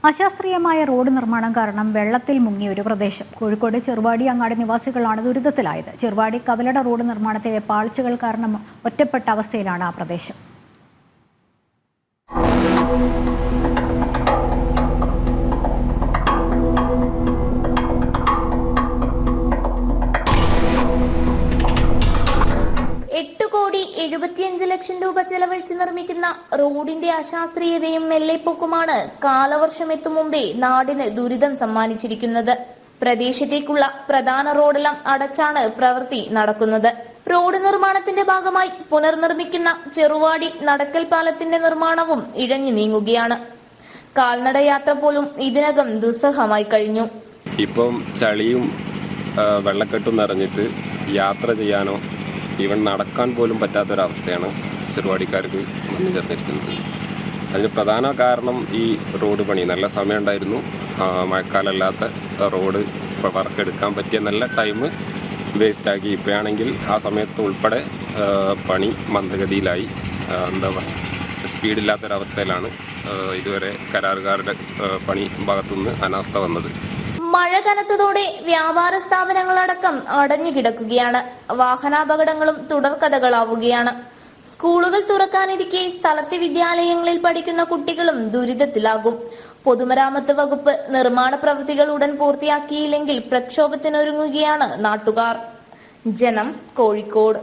അശാസ്ത്രീയമായ റോഡ് നിർമ്മാണം കാരണം വെള്ളത്തിൽ മുങ്ങിയ ഒരു പ്രദേശം. കോഴിക്കോട് ചെറുവാടി അങ്ങാടി നിവാസികളാണ് ദുരിതത്തിലായത്. ചെറുവാടി കവലട റോഡ് നിർമ്മാണത്തിലെ പാഴ്ചകൾ കാരണം ഒറ്റപ്പെട്ട അവസ്ഥയിലാണ് ആ പ്രദേശം. ₹8.75 കോടി ചെലവഴിച്ച് നിർമ്മിക്കുന്ന റോഡിന്റെ അശാസ്ത്രീയതയും മെല്ലെപ്പൊക്കുമാണ് കാലവർഷം എത്തും മുമ്പേ നാടിന് ദുരിതം സമ്മാനിച്ചിരിക്കുന്നത്. പ്രദേശത്തേക്കുള്ള പ്രധാന റോഡെല്ലാം അടച്ചാണ് പ്രവൃത്തി നടക്കുന്നത്. റോഡ് നിർമ്മാണത്തിന്റെ ഭാഗമായി പുനർനിർമ്മിക്കുന്ന ചെറുവാടി നടക്കൽ പാലത്തിന്റെ നിർമ്മാണവും ഇഴഞ്ഞു നീങ്ങുകയാണ്. കാൽനട യാത്ര പോലും ഇതിനകം ദുസ്സഹമായി കഴിഞ്ഞു. ഇപ്പം ചളിയും വെള്ളക്കെട്ടും നിറഞ്ഞിട്ട് യാത്ര ചെയ്യാനോ ഈവൻ നടക്കാൻ പോലും പറ്റാത്തൊരവസ്ഥയാണ് ചെറുവാടിക്കാർക്ക് വന്നു ചേർന്നിരിക്കുന്നത്. അതിന് പ്രധാന കാരണം ഈ റോഡ് പണി. നല്ല സമയം ഉണ്ടായിരുന്നു, മഴക്കാലമല്ലാത്ത റോഡ് വർക്കെടുക്കാൻ പറ്റിയ നല്ല ടൈം വേസ്റ്റാക്കി. ഇപ്പോഴാണെങ്കിൽ ആ സമയത്ത് ഉൾപ്പെടെ പണി മന്ദഗതിയിലായി, സ്പീഡില്ലാത്തൊരവസ്ഥയിലാണ് ഇതുവരെ കരാറുകാരുടെ പണി ഭാഗത്തുനിന്ന് അനാസ്ഥ വന്നത്. മഴ കനത്തതോടെ വ്യാപാര സ്ഥാപനങ്ങളടക്കം അടഞ്ഞു കിടക്കുകയാണ്. വാഹനാപകടങ്ങളും തുടർക്കഥകളാവുകയാണ്. സ്കൂളുകൾ തുറക്കാനിരിക്കെ സ്ഥലത്തെ വിദ്യാലയങ്ങളിൽ പഠിക്കുന്ന കുട്ടികളും ദുരിതത്തിലാകും. പൊതുമരാമത്ത് വകുപ്പ് നിർമ്മാണ പ്രവൃത്തികൾ ഉടൻ പൂർത്തിയാക്കിയില്ലെങ്കിൽ പ്രക്ഷോഭത്തിനൊരുങ്ങുകയാണ് നാട്ടുകാർ. ജനം, കോഴിക്കോട്.